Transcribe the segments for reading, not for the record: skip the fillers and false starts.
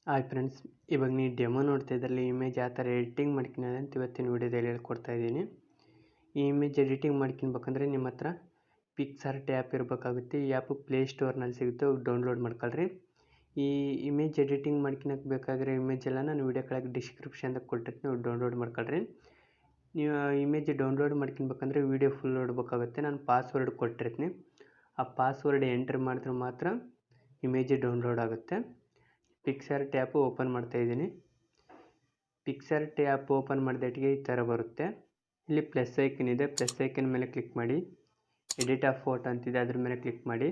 Hi friends, ಇವಾಗ ನೀವು demo ನೋಡ್ತಾ ಇದ್ರಲ್ಲಿ ಇಮೇಜ್ ಯಾವ ಥರ ಎಡಿಟಿಂಗ್ ಮಾಡ್ಕೊಳೋದು ಅಂತ ಇವತ್ತಿನ ವೀಡಿಯೋದಲ್ಲಿ ಹೇಳ್ಕೊಡ್ತಾ ಇದ್ದೀನಿ. ಈ ಇಮೇಜ್ ಎಡಿಟಿಂಗ್ ಮಾಡ್ಕೊಬೇಕಂದ್ರೆ ನಿಮ್ಮ ಹತ್ರ ಪಿಕ್ಸಾರ್ಟ್ ಆ್ಯಪ್ ಇರಬೇಕಾಗುತ್ತೆ. ಈ ಆ್ಯಪು ಪ್ಲೇಸ್ಟೋರ್ನಲ್ಲಿ ಸಿಗುತ್ತೆ, ಡೌನ್ಲೋಡ್ ಮಾಡ್ಕೊಳ್ರಿ. ಈ ಇಮೇಜ್ ಎಡಿಟಿಂಗ್ ಮಾಡ್ಕೊಳಕ್ಕೆ ಬೇಕಾಗಿರೋ ಇಮೇಜ್ ಎಲ್ಲ ನಾನು ವೀಡಿಯೋ ಕೆಳಗೆ ಡಿಸ್ಕ್ರಿಪ್ಷನ್ದಾಗ ಕೊಟ್ಟಿರ್ತೀನಿ, ನೀವು ಡೌನ್ಲೋಡ್ ಮಾಡ್ಕೊಳ್ರಿ. ನೀವು ಇಮೇಜ್ ಡೌನ್ಲೋಡ್ ಮಾಡ್ಕೊಬೇಕಂದ್ರೆ ವೀಡಿಯೋ ಫುಲ್ ನೋಡಬೇಕಾಗುತ್ತೆ. ನಾನು ಪಾಸ್ವರ್ಡ್ ಕೊಟ್ಟಿರ್ತೀನಿ, ಆ ಪಾಸ್ವರ್ಡ್ ಎಂಟ್ರ್ ಮಾಡಿದ್ರೆ ಮಾತ್ರ ಇಮೇಜ್ ಡೌನ್ಲೋಡ್ ಆಗುತ್ತೆ. ಪಿಕ್ಸಾರ್ಟ್ ಆ್ಯಪ್ ಓಪನ್ ಮಾಡ್ತಾ ಇದ್ದೀನಿ. ಪಿಕ್ಸಾರ್ಟ್ ಆ್ಯಪ್ ಓಪನ್ ಮಾಡಿದಟ್ಟಿಗೆ ಈ ಥರ ಬರುತ್ತೆ. ಇಲ್ಲಿ ಪ್ಲಸ್ ಐಕನ್ ಇದೆ, ಪ್ಲಸ್ ಐಕನ್ ಮೇಲೆ ಕ್ಲಿಕ್ ಮಾಡಿ. ಎಡಿಟ್ ಆಫ್ ಫೋಟೋ ಅಂತಿದೆ, ಅದ್ರ ಮೇಲೆ ಕ್ಲಿಕ್ ಮಾಡಿ.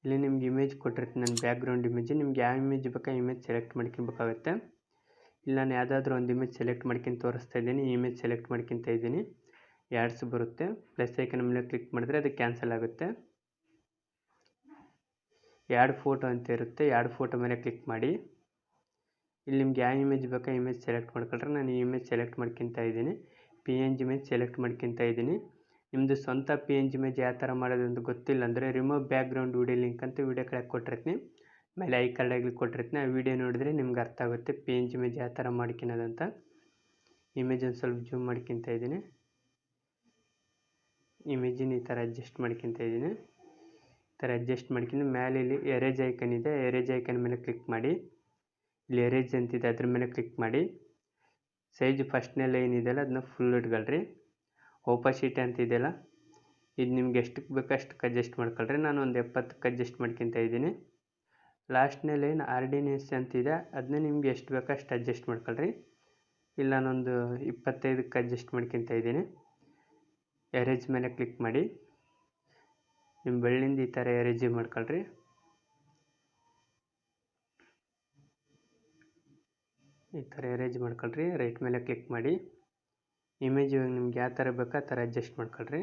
ಇಲ್ಲಿ ನಿಮ್ಗೆ ಇಮೇಜ್ ಕೊಟ್ಟಿರ್ತೀನಿ, ನನ್ನ ಬ್ಯಾಕ್ಗ್ರೌಂಡ್ ಇಮೇಜ್. ನಿಮ್ಗೆ ಯಾವ ಇಮೇಜ್ ಬೇಕಾ ಇಮೇಜ್ ಸೆಲೆಕ್ಟ್ ಮಾಡ್ಕೊಬೇಕಾಗುತ್ತೆ. ಇಲ್ಲಿ ನಾನು ಯಾವುದಾದ್ರೂ ಒಂದು ಇಮೇಜ್ ಸೆಲೆಕ್ಟ್ ಮಾಡ್ಕೊಂಡು ತೋರಿಸ್ತಾ ಇದ್ದೀನಿ. ಈ ಇಮೇಜ್ ಸೆಲೆಕ್ಟ್ ಮಾಡ್ಕೊತಾ ಇದ್ದೀನಿ. ಆ್ಯಡ್ಸ್ ಬರುತ್ತೆ, ಪ್ಲಸ್ ಐಕನ್ ಮೇಲೆ ಕ್ಲಿಕ್ ಮಾಡಿದ್ರೆ ಅದು ಕ್ಯಾನ್ಸಲ್ ಆಗುತ್ತೆ. ಆ್ಯಡ್ ಫೋಟೋ ಅಂತ ಇರುತ್ತೆ, ಆ್ಯಡ್ ಫೋಟೋ ಮೇಲೆ ಕ್ಲಿಕ್ ಮಾಡಿ. ಇಲ್ಲಿ ನಿಮ್ಗೆ ಯಾವ ಇಮೇಜ್ ಬೇಕಾ ಇಮೇಜ್ ಸೆಲೆಕ್ಟ್ ಮಾಡ್ಕೊಂಡ್ರೆ ನಾನು ಈ ಇಮೇಜ್ ಸೆಲೆಕ್ಟ್ ಮಾಡ್ಕೊತಾ ಇದ್ದೀನಿ. PNG ಇಮೇಜ್ ಸೆಲೆಕ್ಟ್ ಮಾಡ್ಕೊತಾ ಇದ್ದೀನಿ. ನಿಮ್ಮದು ಸ್ವಂತ PNG ಇಮೇಜ್ ಯಾವ ಥರ ಮಾಡೋದು ಅಂತ ಗೊತ್ತಿಲ್ಲ ಅಂದರೆ ರಿಮೂವ್ ಬ್ಯಾಕ್ಗ್ರೌಂಡ್ ವಿಡಿಯೋ ಲಿಂಕ್ ಅಂತ ವಿಡಿಯೋ ಕೆಳಗೆ ಕೊಟ್ಟಿರ್ತೀನಿ, ಮೇಲೆ ಐ ಕಾರ್ಡಾಗಿ ಕೊಟ್ಟಿರ್ತೀನಿ. ಆ ವಿಡಿಯೋ ನೋಡಿದ್ರೆ ನಿಮ್ಗೆ ಅರ್ಥ ಆಗುತ್ತೆ PNG ಇಮೇಜ್ ಯಾವ ಥರ ಮಾಡ್ಕೊಳೋದಂತ. ಇಮೇಜ್ ಒಂದು ಸ್ವಲ್ಪ ಜೂಮ್ ಮಾಡ್ಕೊತಾ ಇದ್ದೀನಿ. ಇಮೇಜಿನ ಈ ಥರ ಅಡ್ಜಸ್ಟ್ ಮಾಡ್ಕೊತಾ ಇದ್ದೀನಿ. ಈ ಥರ ಅಡ್ಜಸ್ಟ್ ಮಾಡ್ಕೊಂಡು ಮೇಲೆ ಇಲ್ಲಿ ಎರೇಜ್ ಐಕನ್ ಇದೆ, ಎರೇಜ್ ಐಕನ್ ಮೇಲೆ ಕ್ಲಿಕ್ ಮಾಡಿ. ಇಲ್ಲಿ ಎರೇಜ್ ಅಂತಿದೆ, ಅದ್ರ ಮೇಲೆ ಕ್ಲಿಕ್ ಮಾಡಿ. ಸೈಜ್ ಫಸ್ಟ್ನೇ ಲೈನ್ ಇದೆಯಲ್ಲ ಅದನ್ನ ಫುಲ್ ಇಟ್ಕೊಳ್ರಿ. ಓಪಾಸಿಟಿ ಅಂತಿದೆಯಲ್ಲ ಇದು ನಿಮ್ಗೆ ಎಷ್ಟಕ್ಕೆ ಬೇಕೋ ಅಷ್ಟಕ್ಕೆ ಅಡ್ಜಸ್ಟ್ ಮಾಡ್ಕೊಳ್ರಿ. ನಾನು ಒಂದು 70ಕ್ಕೆ ಅಡ್ಜಸ್ಟ್ ಮಾಡ್ಕೊತಾ ಇದ್ದೀನಿ. ಲಾಸ್ಟ್ನೇ ಲೈನ್ RDNS ಅಂತಿದೆ, ಅದನ್ನ ನಿಮ್ಗೆ ಎಷ್ಟು ಬೇಕೋ ಅಷ್ಟು ಅಡ್ಜಸ್ಟ್ ಮಾಡ್ಕೊಳ್ರಿ. ಇಲ್ಲ ನಾನೊಂದು 25ಕ್ಕೆ ಅಡ್ಜಸ್ಟ್ ಮಾಡ್ಕೊತಾ ಇದ್ದೀನಿ. ಎರೇಜ್ ಮೇಲೆ ಕ್ಲಿಕ್ ಮಾಡಿ. ನಿಮ್ಮ ಬೆಳ್ಳಿಂದ ಈ ಥರ ಎರೇಜ್ ಮಾಡ್ಕೊಳ್ರಿ. ಈ ಥರ ಎರೇಜ್ ಮಾಡ್ಕೊಳ್ರಿ. ರೈಟ್ ಮೇಲೆ ಕ್ಲಿಕ್ ಮಾಡಿ. ಇಮೇಜ್ ಇವಾಗ ನಿಮ್ಗೆ ಯಾವ ಥರ ಬೇಕೋ ಆ ಥರ ಅಡ್ಜಸ್ಟ್ ಮಾಡ್ಕೊಳ್ರಿ.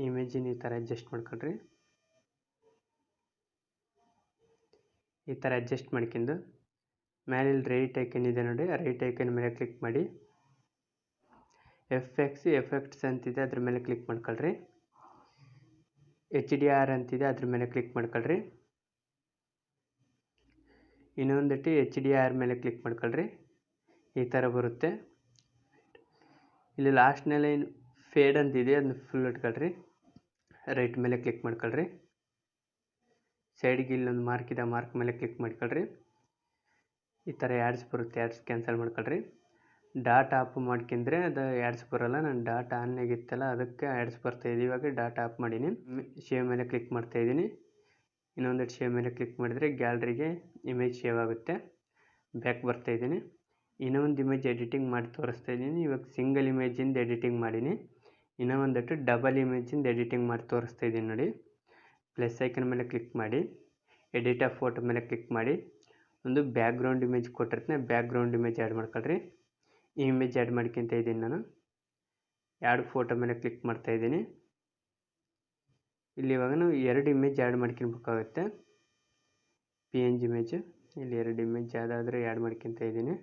ಇಮೇಜಿನ ಈ ಥರ ಅಡ್ಜಸ್ಟ್ ಮಾಡ್ಕೊಳ್ರಿ. ಈ ಥರ ಅಡ್ಜಸ್ಟ್ ಮಾಡ್ಕೊಂಡು ಮೇಲೆ ಇಲ್ಲಿ ರೈಟ್ ಐಕನ್ ಇದೆ ನೋಡಿ, ರೈಟ್ ಐಕನ್ ಮೇಲೆ ಕ್ಲಿಕ್ ಮಾಡಿ. ಎಫೆಕ್ಟ್ಸ್ ಅಂತಿದೆ, ಅದ್ರ ಮೇಲೆ ಕ್ಲಿಕ್ ಮಾಡ್ಕೊಳ್ರಿ. HDR ಅಂತಿದೆ, ಅದ್ರ ಮೇಲೆ ಕ್ಲಿಕ್ ಮಾಡ್ಕೊಳ್ರಿ. ಇನ್ನೊಂದಟ್ಟು HDR ಮೇಲೆ ಕ್ಲಿಕ್ ಮಾಡ್ಕೊಳ್ರಿ. ಈ ಥರ ಬರುತ್ತೆ. ಇಲ್ಲಿ ಲಾಸ್ಟ್ನೇ ಲೈನ್ ಫೇಡ್ ಅಂತಿದೆ, ಅದನ್ನ ಫುಲ್ ಇಟ್ಕೊಳ್ರಿ. ರೈಟ್ ಮೇಲೆ ಕ್ಲಿಕ್ ಮಾಡ್ಕೊಳ್ರಿ. ಸೈಡ್ಗೆ ಇಲ್ಲೊಂದು ಮಾರ್ಕ್ ಇದೆ, ಮಾರ್ಕ್ ಮೇಲೆ ಕ್ಲಿಕ್ ಮಾಡ್ಕೊಳ್ರಿ. ಈ ಥರ ಆ್ಯಡ್ಸ್ ಬರುತ್ತೆ, ಆ್ಯಡ್ಸ್ ಕ್ಯಾನ್ಸಲ್ ಮಾಡ್ಕೊಳ್ರಿ. ಡಾಟ್ ಆಫ್ ಮಾಡ್ಕೊಂಡ್ರೆ ಅದು ಆ್ಯಡ್ಸ್ ಬರೋಲ್ಲ. ನಾನು ಡಾಟ್ ಆನ್ನಾಗಿತ್ತಲ್ಲ ಅದಕ್ಕೆ ಆ್ಯಡ್ಸ್ ಬರ್ತಾಯಿದೆ. ಇವಾಗ ಡಾಟ್ ಆಫ್ ಮಾಡೀನಿ. ಶೇವ್ ಮೇಲೆ ಕ್ಲಿಕ್ ಮಾಡ್ತಾಯಿದ್ದೀನಿ. ಇನ್ನೊಂದಷ್ಟು ಶೇವ್ ಮೇಲೆ ಕ್ಲಿಕ್ ಮಾಡಿದರೆ ಗ್ಯಾಲರಿಗೆ ಇಮೇಜ್ ಶೇವ್ ಆಗುತ್ತೆ. ಬ್ಯಾಕ್ ಬರ್ತಾಯಿದ್ದೀನಿ. ಇನ್ನೂ ಒಂದು ಇಮೇಜ್ ಎಡಿಟಿಂಗ್ ಮಾಡಿ ತೋರಿಸ್ತಾ ಇದ್ದೀನಿ. ಇವಾಗ ಸಿಂಗಲ್ ಇಮೇಜಿಂದ ಎಡಿಟಿಂಗ್ ಮಾಡೀನಿ. ಇನ್ನೂ ಒಂದಟ್ಟು ಡಬಲ್ ಇಮೇಜಿಂದ ಎಡಿಟಿಂಗ್ ಮಾಡಿ ತೋರಿಸ್ತಾ ಇದ್ದೀನಿ ನೋಡಿ. ಪ್ಲಸ್ ಐಕನ್ ಮೇಲೆ ಕ್ಲಿಕ್ ಮಾಡಿ. ಎಡಿಟ್ ಆಫ್ ಫೋಟೋ ಮೇಲೆ ಕ್ಲಿಕ್ ಮಾಡಿ. ಒಂದು ಬ್ಯಾಕ್ಗ್ರೌಂಡ್ ಇಮೇಜ್ ಕೊಟ್ಟಿರ್ತೀನಿ, ಬ್ಯಾಕ್ಗ್ರೌಂಡ್ ಇಮೇಜ್ ಆ್ಯಡ್ ಮಾಡ್ಕೊಳ್ರಿ. ಈ ಇಮೇಜ್ ಆ್ಯಡ್ ಮಾಡ್ಕೊತಾ ಇದ್ದೀನಿ ನಾನು. ಆ್ಯಡ್ ಫೋಟೋ ಮೇಲೆ ಕ್ಲಿಕ್ ಮಾಡ್ತಾ ಇದ್ದೀನಿ. ಇಲ್ಲಿ ಇವಾಗ ನಾವು 2 ಇಮೇಜ್ ಆ್ಯಡ್ ಮಾಡ್ಕೊಬೇಕಾಗುತ್ತೆ. PNG ಇಮೇಜ್ ಇಲ್ಲಿ 2 ಇಮೇಜ್ ಯಾವುದಾದ್ರೂ ಆ್ಯಡ್ ಮಾಡ್ಕೊತಾ ಇದ್ದೀನಿ.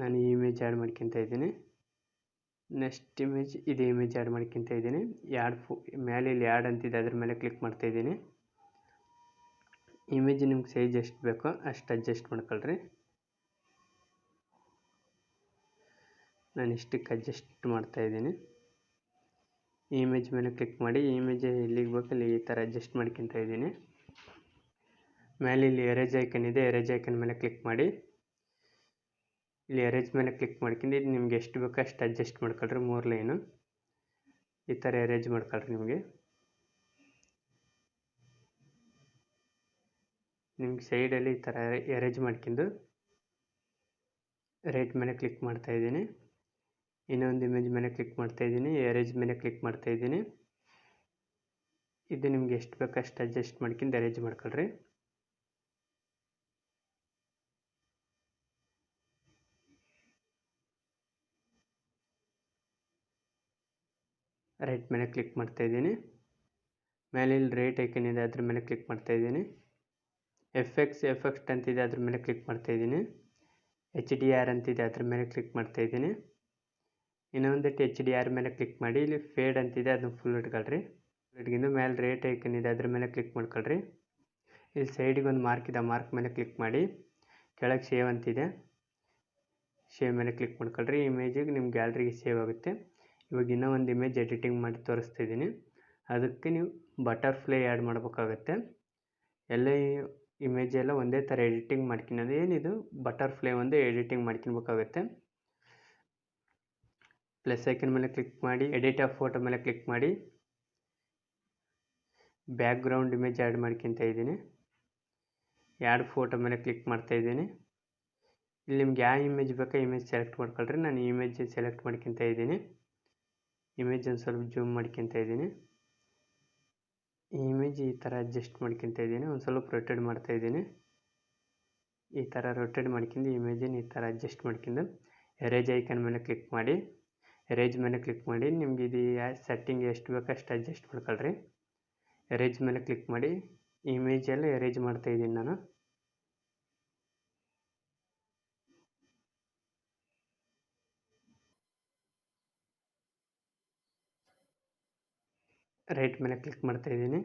ನಾನು ಈ ಇಮೇಜ್ ಆ್ಯಡ್ ಮಾಡ್ಕೊತಾ ಇದ್ದೀನಿ. ನೆಕ್ಸ್ಟ್ ಇಮೇಜ್ ಇದೇ ಇಮೇಜ್ ಆ್ಯಡ್ ಮಾಡ್ಕೊತಾ ಇದ್ದೀನಿ. ಮೇಲೆ ಇಲ್ಲಿ ಆ್ಯಡ್ ಅಂತಿದೆ, ಅದ್ರ ಮೇಲೆ ಕ್ಲಿಕ್ ಮಾಡ್ತಾ ಇದ್ದೀನಿ. ಇಮೇಜ್ ನಿಮ್ಗೆ ಸೈಜ್ ಎಷ್ಟು ಬೇಕೋ ಅಷ್ಟು ಅಡ್ಜಸ್ಟ್ ಮಾಡ್ಕೊಳ್ರಿ. ನಾನು ಇಷ್ಟಕ್ಕೆ ಅಡ್ಜಸ್ಟ್ ಮಾಡ್ತಾ ಇದ್ದೀನಿ. ಈ ಇಮೇಜ್ ಮೇಲೆ ಕ್ಲಿಕ್ ಮಾಡಿ. ಈ ಇಮೇಜ್ ಎಲ್ಲಿಗೆ ಬೇಕು ಅಲ್ಲಿ ಈ ಥರ ಅಡ್ಜಸ್ಟ್ ಮಾಡ್ಕೊತಾ ಇದ್ದೀನಿ. ಮೇಲೆ ಇಲ್ಲಿ ಎರೇಜ್ ಐಕನ್ ಇದೆ, ಎರೇಜ್ ಐಕನ್ ಮೇಲೆ ಕ್ಲಿಕ್ ಮಾಡಿ. ಇಲ್ಲಿ ಎರೇಜ್ ಮೇಲೆ ಕ್ಲಿಕ್ ಮಾಡ್ಕೊಂಡು ಇದು ನಿಮ್ಗೆ ಎಷ್ಟು ಬೇಕೋ ಅಷ್ಟು ಅಡ್ಜಸ್ಟ್ ಮಾಡ್ಕೊಳ್ರಿ. 3 ಲೈನು ಈ ಥರ ಎರೇಜ್ ಮಾಡ್ಕೊಳ್ರಿ. ನಿಮ್ಗೆ ಸೈಡಲ್ಲಿ ಈ ಥರ ಎರೇಜ್ ಮಾಡ್ಕೊಂಡು ರೈಟ್ ಮೇಲೆ ಕ್ಲಿಕ್ ಮಾಡ್ತಾ ಇದ್ದೀನಿ. ಇನ್ನೊಂದು ಇಮೇಜ್ ಮೇಲೆ ಕ್ಲಿಕ್ ಮಾಡ್ತಾ ಇದ್ದೀನಿ, ಎರೇಜ್ ಮೇಲೆ ಕ್ಲಿಕ್ ಮಾಡ್ತಾ ಇದ್ದೀನಿ. ಇದು ನಿಮ್ಗೆ ಎಷ್ಟು ಬೇಕೋ ಅಷ್ಟು ಅಡ್ಜಸ್ಟ್ ಮಾಡ್ಕೊಂಡು ಎರೇಜ್ ಮಾಡ್ಕೊಳ್ರಿ. ರೈಟ್ ಮೇಲೆ ಕ್ಲಿಕ್ ಮಾಡ್ತಾ ಇದ್ದೀನಿ. ಮೇಲೆ ಇಲ್ಲಿ ರೈಟ್ ಐಕನ್ ಇದೆ, ಅದ್ರ ಮೇಲೆ ಕ್ಲಿಕ್ ಮಾಡ್ತಾ ಇದ್ದೀನಿ. ಎಫೆಕ್ಟ್ ಅಂತಿದೆ, ಅದ್ರ ಮೇಲೆ ಕ್ಲಿಕ್ ಮಾಡ್ತಾ ಇದ್ದೀನಿ. HDR ಅಂತಿದೆ, ಅದ್ರ ಮೇಲೆ ಕ್ಲಿಕ್ ಮಾಡ್ತಾ ಇದ್ದೀನಿ. ಇನ್ನೊಂದಟ್ಟು HDR ಮೇಲೆ ಕ್ಲಿಕ್ ಮಾಡಿ. ಇಲ್ಲಿ ಫೇಡ್ ಅಂತಿದೆ, ಅದನ್ನ ಫುಲ್ ಇಟ್ಕೊಳ್ರಿ. ಇಟ್ಗಿಂದು ಮೇಲೆ ರೇಟ್ ಐಕನ್ ಇದೆ ಅದ್ರ ಮೇಲೆ ಕ್ಲಿಕ್ ಮಾಡ್ಕೊಳ್ರಿ. ಇಲ್ಲಿ ಸೈಡಿಗೆ ಒಂದು ಮಾರ್ಕ್ ಇದೆ, ಮಾರ್ಕ್ ಮೇಲೆ ಕ್ಲಿಕ್ ಮಾಡಿ ಕೆಳಗೆ ಸೇವ್ ಅಂತಿದೆ, ಸೇವ್ ಮೇಲೆ ಕ್ಲಿಕ್ ಮಾಡ್ಕೊಳ್ರಿ. ಇಮೇಜಿಗೆ ನಿಮ್ಮ ಗ್ಯಾಲರಿಗೆ ಸೇವ್ ಆಗುತ್ತೆ. ಇವಾಗ ಇನ್ನೂ ಒಂದು ಇಮೇಜ್ ಎಡಿಟಿಂಗ್ ಮಾಡಿ ತೋರಿಸ್ತಿದ್ದೀನಿ. ಅದಕ್ಕೆ ನೀವು ಬಟರ್ಫ್ಲೈ ಆ್ಯಡ್ ಮಾಡಬೇಕಾಗತ್ತೆ. ಎಲ್ಲ ಇಮೇಜ್ ಎಲ್ಲ ಒಂದೇ ಥರ ಎಡಿಟಿಂಗ್ ಮಾಡ್ಕೊಳೋದು. ಏನಿದು ಬಟರ್ಫ್ಲೈ ಒಂದು ಎಡಿಟಿಂಗ್ ಮಾಡ್ಕೊಬೇಕಾಗತ್ತೆ. ಪ್ಲಸ್ ಐಕನ್ ಮೇಲೆ ಕ್ಲಿಕ್ ಮಾಡಿ ಎಡಿಟ್ ಆಫ್ ಫೋಟೋ ಮೇಲೆ ಕ್ಲಿಕ್ ಮಾಡಿ ಬ್ಯಾಕ್ಗ್ರೌಂಡ್ ಇಮೇಜ್ ಆ್ಯಡ್ ಮಾಡ್ಕೊತಾ ಇದ್ದೀನಿ. ಆ್ಯಡ್ ಫೋಟೋ ಮೇಲೆ ಕ್ಲಿಕ್ ಮಾಡ್ತಾ ಇದ್ದೀನಿ. ಇಲ್ಲಿ ನಿಮ್ಗೆ ಯಾವ ಇಮೇಜ್ ಬೇಕೋ ಇಮೇಜ್ ಸೆಲೆಕ್ಟ್ ಮಾಡ್ಕೊಳ್ರಿ. ನಾನು ಇಮೇಜ್ ಸೆಲೆಕ್ಟ್ ಮಾಡ್ಕೊತಾ ಇದ್ದೀನಿ. ಇಮೇಜ್ ಒಂದು ಸ್ವಲ್ಪ ಜೂಮ್ ಮಾಡ್ಕೊತಾ ಇದ್ದೀನಿ. ಈ ಇಮೇಜ್ ಈ ಥರ ಅಡ್ಜಸ್ಟ್ ಮಾಡ್ಕೊತಾ ಇದ್ದೀನಿ. ಒಂದು ಸ್ವಲ್ಪ ರೊಟೇಟ್ ಮಾಡ್ತಾ ಇದ್ದೀನಿ. ಈ ಥರ ರೊಟೇಟ್ ಮಾಡ್ಕೊಂಡು ಇಮೇಜನ್ನು ಈ ಥರ ಅಡ್ಜಸ್ಟ್ ಮಾಡ್ಕೊಂಡು ಎರೇಜ್ ಐಕನ್ ಮೇಲೆ ಕ್ಲಿಕ್ ಮಾಡಿ ಎರೇಜ್ ಮೇಲೆ ಕ್ಲಿಕ್ ಮಾಡಿ ನಿಮ್ಗೆ ಇದು ಸೆಟ್ಟಿಂಗ್ ಎಷ್ಟು ಬೇಕೋ ಅಷ್ಟು ಅಡ್ಜಸ್ಟ್ ಮಾಡ್ಕೊಳ್ರಿ. ಎರೇಜ್ ಮೇಲೆ ಕ್ಲಿಕ್ ಮಾಡಿ ಇಮೇಜ್ ಎಲ್ಲ ಎರೇಜ್ ಮಾಡ್ತಾ ಇದ್ದೀನಿ ನಾನು. ರೈಟ್ ಮೇಲೆ ಕ್ಲಿಕ್ ಮಾಡ್ತಾ ಇದ್ದೀನಿ.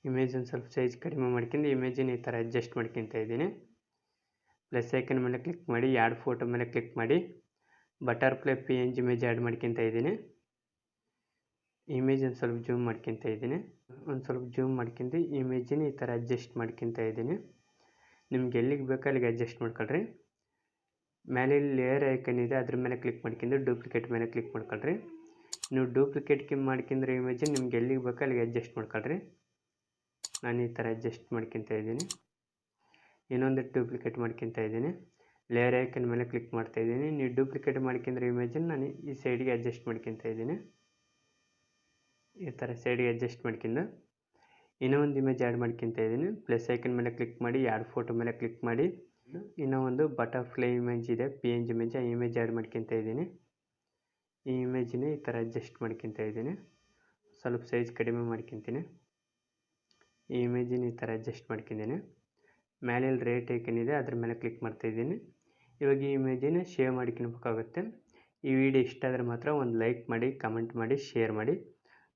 ಇಮೇಜ್ ಒಂದು ಸ್ವಲ್ಪ ಸೈಜ್ ಕಡಿಮೆ ಮಾಡ್ಕೊಂಡು ಇಮೇಜನ್ನು ಈ ಥರ ಅಡ್ಜಸ್ಟ್ ಮಾಡ್ಕೊತಾ ಇದ್ದೀನಿ. ಪ್ಲಸ್ ಐಕನ್ ಮೇಲೆ ಕ್ಲಿಕ್ ಮಾಡಿ ಆ್ಯಡ್ ಫೋಟೋ ಮೇಲೆ ಕ್ಲಿಕ್ ಮಾಡಿ ಬಟರ್ಫ್ಲೈ PNG ಇಮೇಜ್ ಆ್ಯಡ್ ಮಾಡ್ಕೊತಾ ಇದ್ದೀನಿ. ಇಮೇಜ್ ಒಂದು ಸ್ವಲ್ಪ ಜೂಮ್ ಮಾಡ್ಕೊತಾ ಇದ್ದೀನಿ. ಒಂದು ಸ್ವಲ್ಪ ಜೂಮ್ ಮಾಡ್ಕೊಂಡು ಇಮೇಜನ್ನು ಈ ಥರ ಅಡ್ಜಸ್ಟ್ ಮಾಡ್ಕೊತಾ ಇದ್ದೀನಿ. ನಿಮ್ಗೆ ಎಲ್ಲಿಗೆ ಬೇಕೋ ಅಲ್ಲಿಗೆ ಅಡ್ಜಸ್ಟ್ ಮಾಡ್ಕೊಳ್ರಿ. ಮೇಲೆ ಲೇಯರ್ ಐಕನ್ ಇದೆ ಅದ್ರ ಮೇಲೆ ಕ್ಲಿಕ್ ಮಾಡ್ಕೊಂಡು ಡೂಪ್ಲಿಕೇಟ್ ಮೇಲೆ ಕ್ಲಿಕ್ ಮಾಡ್ಕೊಳ್ರಿ. ನೀವು ಡೂಪ್ಲಿಕೇಟ್ ಮಾಡ್ಕೊಂಡ್ರೆ ಇಮೇಜ್ ನಿಮ್ಗೆ ಎಲ್ಲಿಗೆ ಬೇಕೋ ಅಲ್ಲಿಗೆ ಅಡ್ಜಸ್ಟ್ ಮಾಡ್ಕೊಳ್ರಿ. ನಾನು ಈ ಥರ ಅಡ್ಜಸ್ಟ್ ಮಾಡ್ಕೊತಾ ಇದ್ದೀನಿ. ಇನ್ನೊಂದು ಡೂಪ್ಲಿಕೇಟ್ ಮಾಡ್ಕೊತಾ ಇದ್ದೀನಿ. ಲೇಯರ್ ಐಕನ್ ಮೇಲೆ ಕ್ಲಿಕ್ ಮಾಡ್ತಾ ಇದ್ದೀನಿ. ನೀವು ಡೂಪ್ಲಿಕೇಟ್ ಮಾಡ್ಕೊಂಡ್ರೆ ಇಮೇಜನ್ನು ನಾನು ಈ ಸೈಡಿಗೆ ಅಡ್ಜಸ್ಟ್ ಮಾಡ್ಕೊತಾ ಇದ್ದೀನಿ. ಈ ಥರ ಸೈಡಿಗೆ ಅಡ್ಜಸ್ಟ್ ಮಾಡ್ಕೊಂಡು ಇನ್ನೂ ಒಂದು ಇಮೇಜ್ ಆ್ಯಡ್ ಮಾಡ್ಕೊತಾ ಇದ್ದೀನಿ. ಪ್ಲಸ್ ಐಕನ್ ಮೇಲೆ ಕ್ಲಿಕ್ ಮಾಡಿ ಆ್ಯಡ್ ಫೋಟೋ ಮೇಲೆ ಕ್ಲಿಕ್ ಮಾಡಿ ಇನ್ನೂ ಒಂದು ಬಟರ್ಫ್ಲೈ ಇಮೇಜ್ ಇದೆ PNG ಇಮೇಜ್, ಆ ಇಮೇಜ್ ಆ್ಯಡ್ ಮಾಡ್ಕೊತಾ ಇದ್ದೀನಿ. ಈ ಇಮೇಜನ್ನ ಈ ಥರ ಅಡ್ಜಸ್ಟ್ ಮಾಡ್ಕೊತಾ ಇದ್ದೀನಿ. ಸ್ವಲ್ಪ ಸೈಜ್ ಕಡಿಮೆ ಮಾಡ್ಕೊತೀನಿ. ಈ ಇಮೇಜನ್ನ ಈ ಥರ ಅಡ್ಜಸ್ಟ್ ಮಾಡ್ಕೊಂಡಿದ್ದೀನಿ. ಮೇಲೆ ರೇಟ್ ಐಕನ್ ಇದೆ ಅದ್ರ ಮೇಲೆ ಕ್ಲಿಕ್ ಮಾಡ್ತಾ ಇದ್ದೀನಿ. ಇವಾಗ ಈ ಇಮೇಜನ್ನು ಶೇರ್ ಮಾಡ್ಕೊಬೇಕಾಗುತ್ತೆ. ಈ ವಿಡಿಯೋ ಇಷ್ಟ ಆದರೆ ಮಾತ್ರ ಒಂದು ಲೈಕ್ ಮಾಡಿ, ಕಮೆಂಟ್ ಮಾಡಿ, ಶೇರ್ ಮಾಡಿ.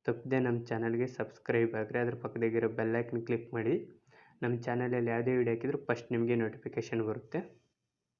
ತಪ್ಪದೆ ನಮ್ಮ ಚಾನಲ್ಗೆ ಸಬ್ಸ್ಕ್ರೈಬ್ ಆಗಿರಿ. ಅದ್ರ ಪಕ್ಕದಾಗಿರೋ ಬೆಲ್ ಐಕನ್ ಕ್ಲಿಕ್ ಮಾಡಿ. ನಮ್ಮ ಚಾನಲಲ್ಲಿ ಯಾವುದೇ ವಿಡಿಯೋ ಹಾಕಿದರೂ ಫಸ್ಟ್ ನಿಮಗೆ ನೋಟಿಫಿಕೇಷನ್ ಬರುತ್ತೆ.